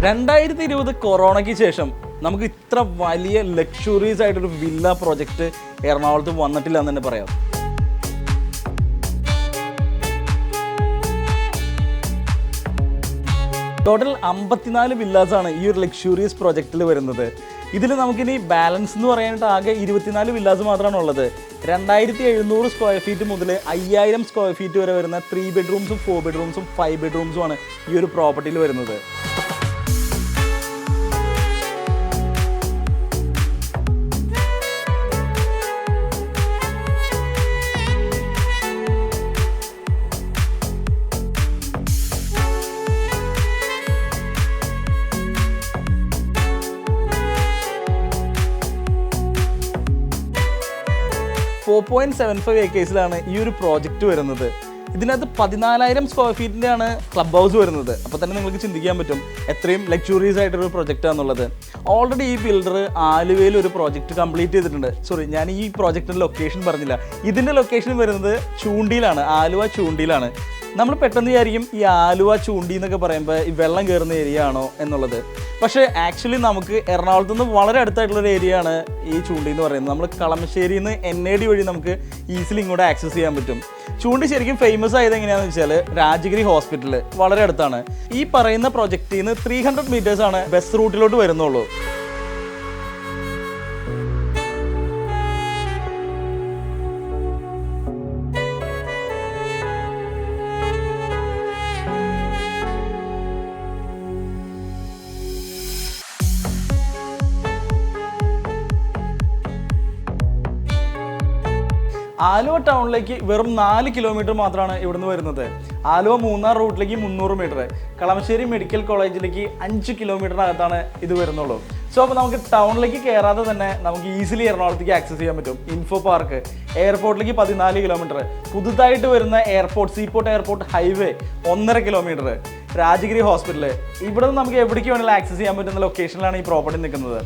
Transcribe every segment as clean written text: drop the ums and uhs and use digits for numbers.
2020 കൊറോണയ്ക്ക് ശേഷം നമുക്ക് ഇത്ര വലിയ ലക്ഷറീസ് ആയിട്ടൊരു വില്ല പ്രോജക്റ്റ് എറണാകുളത്ത് വന്നിട്ടില്ല എന്ന് തന്നെ പറയാം. ടോട്ടൽ 54 വില്ലാസാണ് ഈ ഒരു ലക്ഷൂറിയസ് പ്രോജക്റ്റിൽ വരുന്നത്. ഇതിൽ നമുക്കിനി ബാലൻസ് എന്ന് പറയാനായിട്ട് ആകെ 24 വില്ലാസ് മാത്രമാണ് ഉള്ളത്. 2700 സ്ക്വയർ ഫീറ്റ് മുതൽ 5000 സ്ക്വയർ ഫീറ്റ് വരെ വരുന്ന 3 ബെഡ്റൂംസും 4 ബെഡ്റൂംസും 5 ബെഡ്റൂംസുമാണ് ഈ ഒരു പ്രോപ്പർട്ടിയിൽ വരുന്നത്. .75 ഏക്കേഴ്സിലാണ് ഈ ഒരു പ്രോജക്റ്റ് വരുന്നത്. ഇതിനകത്ത് 14,000 സ്ക്വയർ ഫീറ്റിൻ്റെയാണ് ക്ലബ് ഹൗസ് വരുന്നത്. അപ്പോൾ തന്നെ നിങ്ങൾക്ക് ചിന്തിക്കാൻ പറ്റും എത്രയും ലക്ഷറീസ് ആയിട്ടൊരു പ്രൊജക്റ്റാണെന്നുള്ളത്. ഓൾറെഡി ഈ ബിൽഡർ ആലുവയിൽ ഒരു പ്രോജക്റ്റ് കംപ്ലീറ്റ് ചെയ്തിട്ടുണ്ട്. സോറി, ഞാൻ ഈ പ്രോജക്റ്റിൻ്റെ ലൊക്കേഷൻ പറഞ്ഞില്ല. ഇതിൻ്റെ ലൊക്കേഷൻ വരുന്നത് ചൂണ്ടിയിലാണ്, ആലുവ ചൂണ്ടിയിലാണ്. നമ്മൾ പെട്ടെന്ന് വിചാരിക്കും ഈ ആലുവ ചൂണ്ടി എന്നൊക്കെ പറയുമ്പോൾ ഈ വെള്ളം കയറുന്ന ഏരിയ ആണോ എന്നുള്ളത്. പക്ഷേ ആക്ച്വലി നമുക്ക് എറണാകുളത്ത് നിന്ന് വളരെ അടുത്തായിട്ടുള്ളൊരു ഏരിയ ആണ് ഈ ചൂണ്ടി എന്ന് പറയുന്നത്. നമ്മൾ കളമശ്ശേരിയിൽ നിന്ന് NAD വഴി നമുക്ക് ഈസിലി ഇങ്ങോട്ട് ആക്സസ് ചെയ്യാൻ പറ്റും. ചൂണ്ടി ശരിക്കും ഫേമസ് ആയത് എങ്ങനെയാണെന്ന് വെച്ചാൽ രാജഗിരി ഹോസ്പിറ്റൽ വളരെ അടുത്താണ്. ഈ പറയുന്ന പ്രൊജക്റ്റിൽ നിന്ന് 300 മീറ്റേഴ്സാണ് ബസ് റൂട്ടിലോട്ട് വരുന്നുള്ളൂ. ആലുവ ടൗണിലേക്ക് വെറും 4 കിലോമീറ്റർ മാത്രമാണ് ഇവിടുന്ന് വരുന്നത്. ആലുവ മൂന്നാർ റൂട്ടിലേക്ക് 300 മീറ്റർ, കളമശ്ശേരി മെഡിക്കൽ കോളേജിലേക്ക് 5 കിലോമീറ്ററിനകത്താണ് ഇത് വരുന്നുള്ളൂ. സോ അപ്പോൾ നമുക്ക് ടൗണിലേക്ക് കയറാതെ തന്നെ നമുക്ക് ഈസിലി എറണാകുളത്തേക്ക് ആക്സസ് ചെയ്യാൻ പറ്റും. ഇൻഫോ പാർക്ക്, എയർപോർട്ടിലേക്ക് 14 കിലോമീറ്റർ, പുതുതായിട്ട് വരുന്ന airport seaport airport highway 1.5 kilometre, Rajagiri hospital, ഇവിടെ നിന്ന് നമുക്ക് എവിടേക്ക് വേണമെങ്കിലും ആക്സസ് ചെയ്യാൻ പറ്റുന്ന ലൊക്കേഷനിലാണ് ഈ പ്രോപ്പർട്ടി നിൽക്കുന്നത്.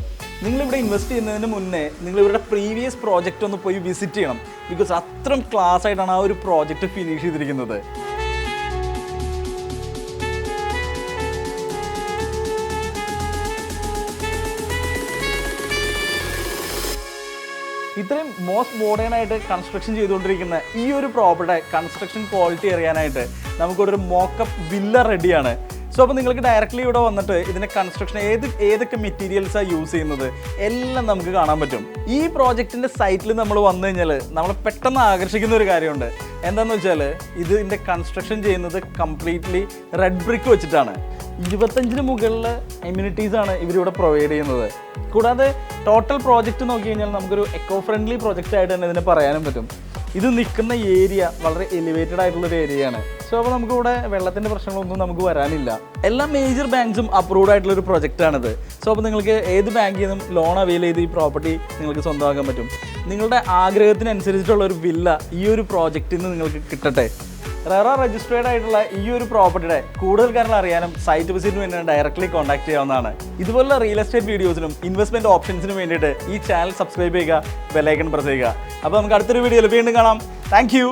നിങ്ങളിവിടെ ഇൻവെസ്റ്റ് ചെയ്യുന്നതിന് മുന്നേ നിങ്ങൾ ഇവരുടെ പ്രീവിയസ് പ്രോജക്റ്റ് ഒന്ന് പോയി വിസിറ്റ് ചെയ്യണം. ബിക്കോസ് അത്രയും ക്ലാസ് ആയിട്ടാണ് ആ ഒരു പ്രോജക്റ്റ് ഫിനിഷ് ചെയ്തിരിക്കുന്നത്. ഇത്രയും മോസ്റ്റ് മോഡേൺ ആയിട്ട് കൺസ്ട്രക്ഷൻ ചെയ്തുകൊണ്ടിരിക്കുന്ന ഈ ഒരു പ്രോപ്പർട്ടി കൺസ്ട്രക്ഷൻ ക്വാളിറ്റി അറിയാനായിട്ട് നമുക്കൊരു മോക്കപ്പ് വില്ല റെഡിയാണ്. സോ അപ്പോൾ നിങ്ങൾക്ക് ഡയറക്റ്റ്ലി ഇവിടെ വന്നിട്ട് ഇതിൻ്റെ കൺസ്ട്രക്ഷൻ ഏതൊക്കെ മെറ്റീരിയൽസാണ് യൂസ് ചെയ്യുന്നത് എല്ലാം നമുക്ക് കാണാൻ പറ്റും. ഈ പ്രോജക്റ്റിൻ്റെ സൈറ്റിൽ നമ്മൾ വന്നു കഴിഞ്ഞാൽ നമ്മളെ പെട്ടെന്ന് ആകർഷിക്കുന്ന ഒരു കാര്യമുണ്ട്. എന്താണെന്ന് വെച്ചാൽ ഇതിൻ്റെ കൺസ്ട്രക്ഷൻ ചെയ്യുന്നത് കംപ്ലീറ്റ്ലി റെഡ് ബ്രിക്ക് വെച്ചിട്ടാണ്. 25 മുകളിൽ എമ്യൂണിറ്റീസാണ് ഇവരിവിടെ പ്രൊവൈഡ് ചെയ്യുന്നത്. കൂടാതെ ടോട്ടൽ പ്രോജക്റ്റ് നോക്കി കഴിഞ്ഞാൽ നമുക്കൊരു എക്കോ ഫ്രണ്ട്ലി പ്രോജക്റ്റ് ആയിട്ട് തന്നെ ഇതിനെ പറയാനും പറ്റും. ഇത് നിൽക്കുന്ന ഏരിയ വളരെ എലിവേറ്റഡ് ആയിട്ടുള്ളൊരു ഏരിയയാണ്. സോ അപ്പോൾ നമുക്കിവിടെ വെള്ളത്തിൻ്റെ പ്രശ്നങ്ങളൊന്നും നമുക്ക് വരാനില്ല. എല്ലാ മേജർ ബാങ്ക്സും അപ്രൂവ്ഡ് ആയിട്ടുള്ളൊരു പ്രൊജക്റ്റാണിത്. സോ അപ്പോൾ നിങ്ങൾക്ക് ഏത് ബാങ്കിൽ നിന്നും ലോൺ അവൈൽ ചെയ്ത് ഈ പ്രോപ്പർട്ടി നിങ്ങൾക്ക് സ്വന്തമാക്കാൻ പറ്റും. നിങ്ങളുടെ ആഗ്രഹത്തിനനുസരിച്ചിട്ടുള്ളൊരു വില്ല ഈ ഒരു പ്രോജക്റ്റിൽ നിന്ന് നിങ്ങൾക്ക് കിട്ടട്ടെ. റെറ രജിസ്ട്രേഡ് ആയിട്ടുള്ള ഈ ഒരു പ്രോപ്പർട്ടിയുടെ കൂടുതൽ കാര്യങ്ങൾ അറിയാനും സൈറ്റ് വിസിറ്റിന് വേണ്ടി ഡയറക്റ്റ്ലി കോൺടാക്ട് ചെയ്യാവുന്നതാണ്. ഇതുപോലുള്ള റിയൽ എസ്റ്റേറ്റ് വീഡിയോസിനും ഇൻവെസ്റ്റ്മെൻറ്റ് ഓപ്ഷൻസിനും വേണ്ടിയിട്ട് ഈ ചാനൽ സബ്സ്ക്രൈബ് ചെയ്യുക, ബെൽ ഐക്കൺ പ്രസ് ചെയ്യുക. അപ്പോൾ നമുക്ക് അടുത്തൊരു വീഡിയോയിൽ വീണ്ടും കാണാം. Thank you.